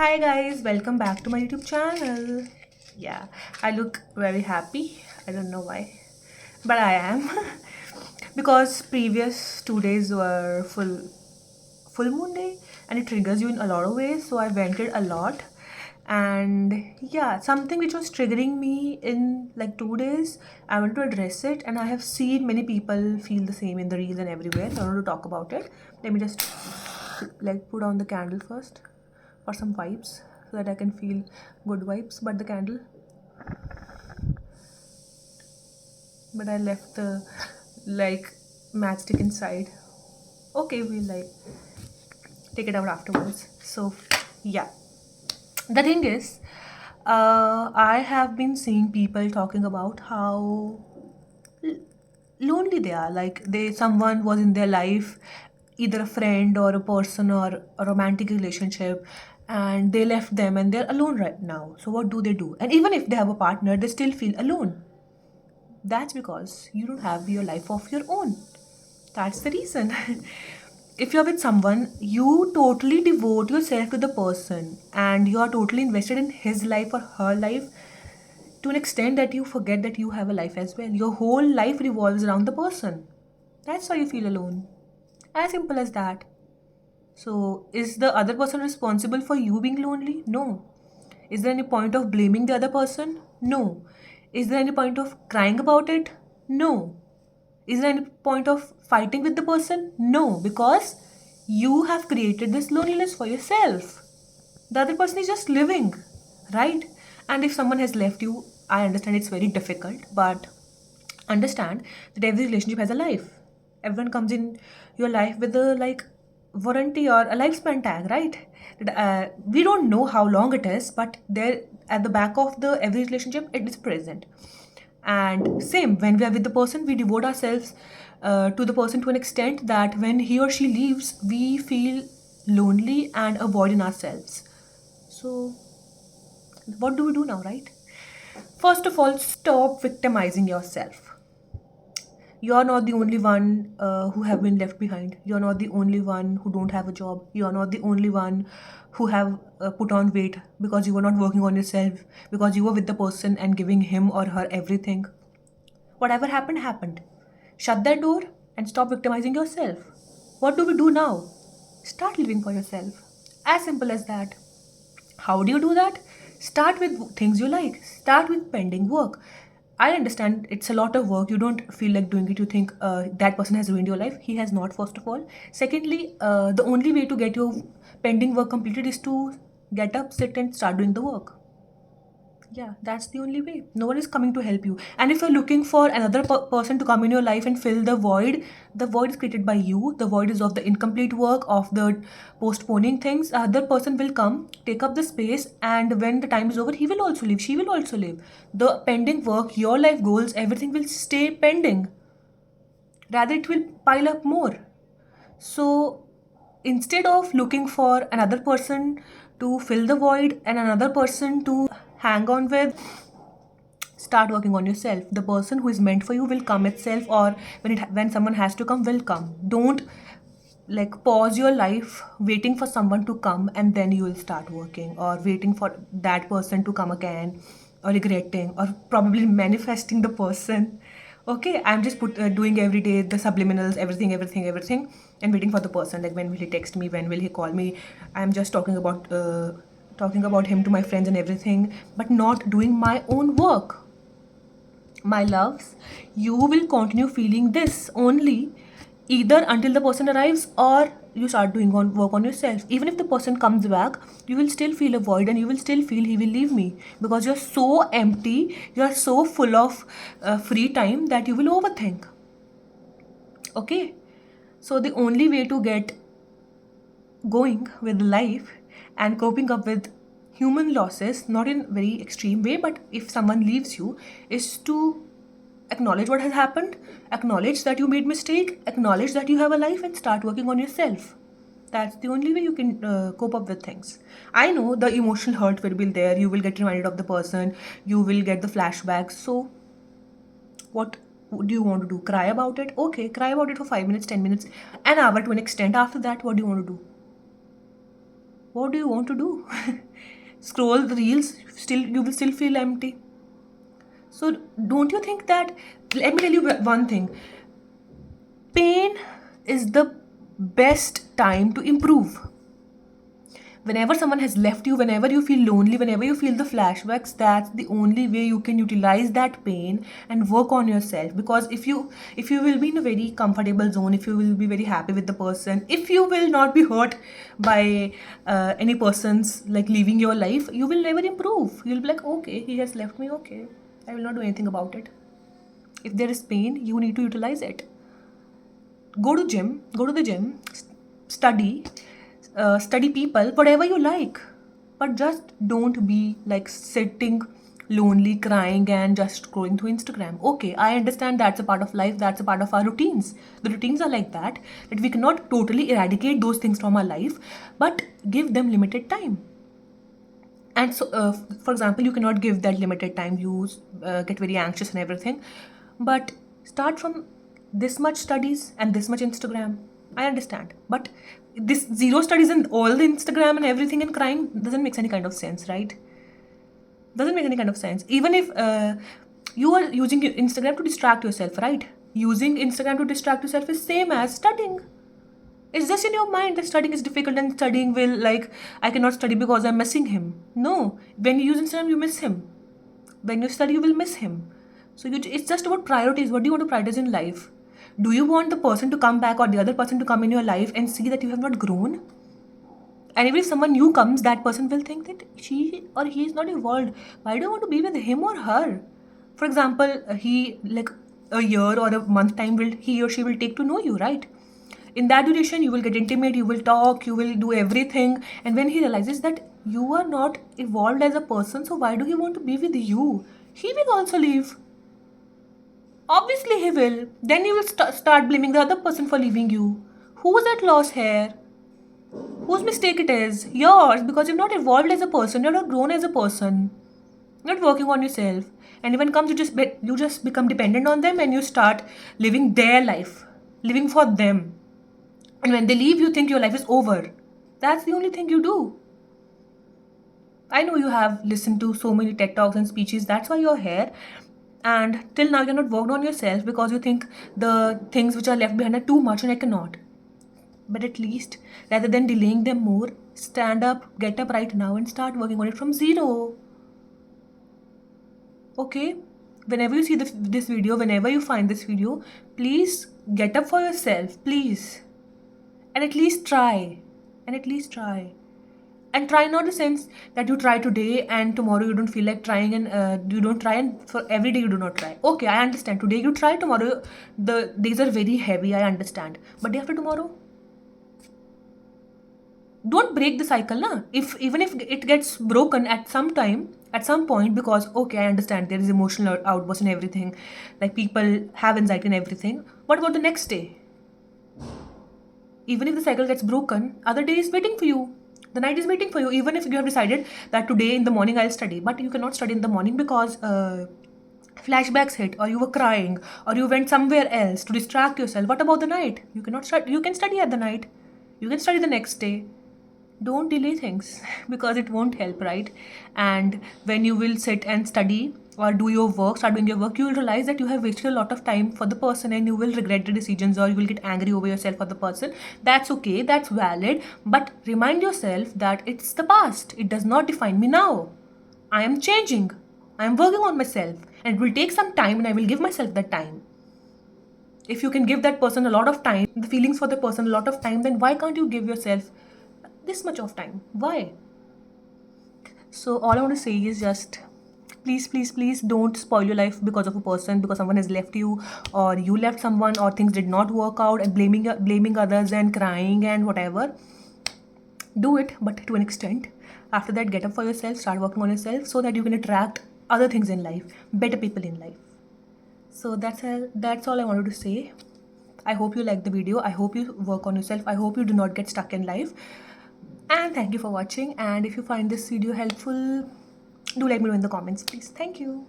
Hi guys, welcome back to my YouTube channel. Yeah, I look very happy. I don't know why, but I am because previous 2 days were full moon day and it triggers you in a lot of ways. So I vented a lot, and yeah, something which was triggering me in like 2 days, I want to address it, and I have seen many people feel the same in the reels and everywhere. So I want to talk about it. Let me just like put on the candle first for some vibes so that I can feel good vibes. But I left the like matchstick inside. Okay, we'll like take it out afterwards. So yeah, the thing is, I have been seeing people talking about how lonely they are. Like someone was in their life, either a friend or a person or a romantic relationship, and they left them and they're alone right now. So what do they do? And even if they have a partner, they still feel alone. That's because you don't have your life of your own. That's the reason. If you're with someone, you totally devote yourself to the person and you are totally invested in his life or her life to an extent that you forget that you have a life as well. Your whole life revolves around the person. That's why you feel alone. As simple as that. So, is the other person responsible for you being lonely? No. Is there any point of blaming the other person? No. Is there any point of crying about it? No. Is there any point of fighting with the person? No, because you have created this loneliness for yourself. The other person is just living, right? And if someone has left you, I understand it's very difficult, but understand that every relationship has a life. Everyone comes in your life with a like warranty or a lifespan tag, right? We don't know how long it is, but there at the back of the every relationship it is present. And same when we are with the person, we devote ourselves to the person to an extent that when he or she leaves, we feel lonely and a void in ourselves. So what do we do now, right? First of all, stop victimizing yourself. You're not the only one who have been left behind. You're not the only one who don't have a job. You're not the only one who have put on weight because you were not working on yourself, because you were with the person and giving him or her everything. Whatever happened happened. Shut that door and stop victimizing yourself. What do we do now? Start living for yourself. As simple as that. How do you do that? Start with things you like. Start with pending work. I understand it's a lot of work. You don't feel like doing it. You think that person has ruined your life. He has not, first of all. Secondly, the only way to get your pending work completed is to get up, sit, and start doing the work. Yeah, that's the only way. No one is coming to help you. And if you're looking for another person to come in your life and fill the void is created by you. The void is of the incomplete work, of the postponing things. Other person will come, take up the space, and when the time is over, he will also leave. She will also leave. The pending work, your life goals, everything will stay pending. Rather, it will pile up more. So instead of looking for another person to fill the void and another person to hang on with, start working on yourself. The person who is meant for you will come itself, or when someone has to come, will come. Don't like pause your life waiting for someone to come and then you will start working, or waiting for that person to come again, or regretting, or probably manifesting the person. Okay, I'm just doing every day the subliminals, everything, and waiting for the person. Like, when will he text me, when will he call me? I'm just talking about him to my friends and everything, but not doing my own work. My loves, you will continue feeling this only either until the person arrives, or you start doing work on yourself. Even if the person comes back, you will still feel a void and you will still feel he will leave me, because you're so empty, you're so full of free time that you will overthink. Okay, so the only way to get going with life and coping up with human losses, not in very extreme way, but if someone leaves you, is to acknowledge what has happened, acknowledge that you made mistake, acknowledge that you have a life, and start working on yourself. That's the only way you can cope up with things. I know the emotional hurt will be there. You will get reminded of the person, you will get the flashbacks. So what do you want to do? Cry about it? Okay, cry about it for 5 minutes, 10 minutes, an hour to an extent. After that, what do you want to do? What do you want to do? Scroll the reels, still you will still feel empty. So don't you think that, let me tell you one thing, pain is the best time to improve. Whenever someone has left you, whenever you feel lonely, whenever you feel the flashbacks, that's the only way you can utilize that pain and work on yourself. Because if you will be in a very comfortable zone, if you will be very happy with the person, if you will not be hurt by any person's like leaving your life, you will never improve. You'll be like, okay, he has left me, okay, I will not do anything about it. If there is pain, you need to utilize it. Go to the gym, study, study people, whatever you like, but just don't be like sitting lonely, crying, and just scrolling through Instagram. Okay, I understand that's a part of life, that's a part of our routines. The routines are like that we cannot totally eradicate those things from our life, but give them limited time. And so for example, you cannot give that limited time, you get very anxious and everything, but start from this much studies and this much Instagram. I understand, but this zero studies and all the Instagram and everything and crying doesn't make any kind of sense, right? Doesn't make any kind of sense. Even if you are using Instagram to distract yourself, right? Using Instagram to distract yourself is same as studying. It's just in your mind that studying is difficult and studying will, like, I cannot study because I'm missing him. No, when you use Instagram, you miss him. When you study, you will miss him. So it's just about priorities. What do you want to prioritize in life? Do you want the person to come back or the other person to come in your life and see that you have not grown? And even if someone new comes, that person will think that she or he is not evolved. Why do you want to be with him or her? For example, he, like, a year or a month time will he or she will take to know you, right? In that duration, you will get intimate, you will talk, you will do everything. And when he realizes that you are not evolved as a person, so why do he want to be with you? He will also leave. Obviously, he will. Then you will start blaming the other person for leaving you. Who's at loss here? Whose mistake it is? Yours, because you're not evolved as a person, you're not grown as a person. You're not working on yourself. And when it comes, you just become dependent on them and you start living their life, living for them. And when they leave, you think your life is over. That's the only thing you do. I know you have listened to so many TED Talks and speeches. That's why you're here. And till now, you're not worked on yourself because you think the things which are left behind are too much and I cannot. But at least, rather than delaying them more, stand up, get up right now and start working on it from zero. Okay? Whenever you see this video, whenever you find this video, please get up for yourself. Please. And at least try. And try not in the sense that you try today and tomorrow you don't feel like trying and you don't try, and for every day you do not try. Okay, I understand. Today you try, tomorrow the days are very heavy, I understand. But day after tomorrow, don't break the cycle, na? Even if it gets broken at some time, at some point, because okay, I understand there is emotional outburst and everything, like people have anxiety and everything. What about the next day? Even if the cycle gets broken, other day is waiting for you. The night is waiting for you. Even if you have decided that today in the morning I'll study, but you cannot study in the morning because flashbacks hit, or you were crying, or you went somewhere else to distract yourself. What about the night? You cannot study. You can study at the night. You can study the next day. Don't delay things because it won't help, right? And when you will sit and study or do your work, start doing your work, you will realize that you have wasted a lot of time for the person and you will regret the decisions or you will get angry over yourself or the person. That's okay, that's valid, but remind yourself that it's the past. It does not define me now. I am changing. I am working on myself and it will take some time and I will give myself that time. If you can give that person a lot of time, the feelings for the person a lot of time, then why can't you give yourself this much of time? Why? So all I want to say is just please don't spoil your life because of a person, because someone has left you or you left someone or things did not work out, and blaming others and crying and whatever. Do it, but to an extent. After that, get up for yourself, start working on yourself so that you can attract other things in life, better people in life. So that's all I wanted to say. I hope you like the video. I hope you work on yourself. I hope you do not get stuck in life. And thank you for watching. And if you find this video helpful, do let me know in the comments, please. Thank you.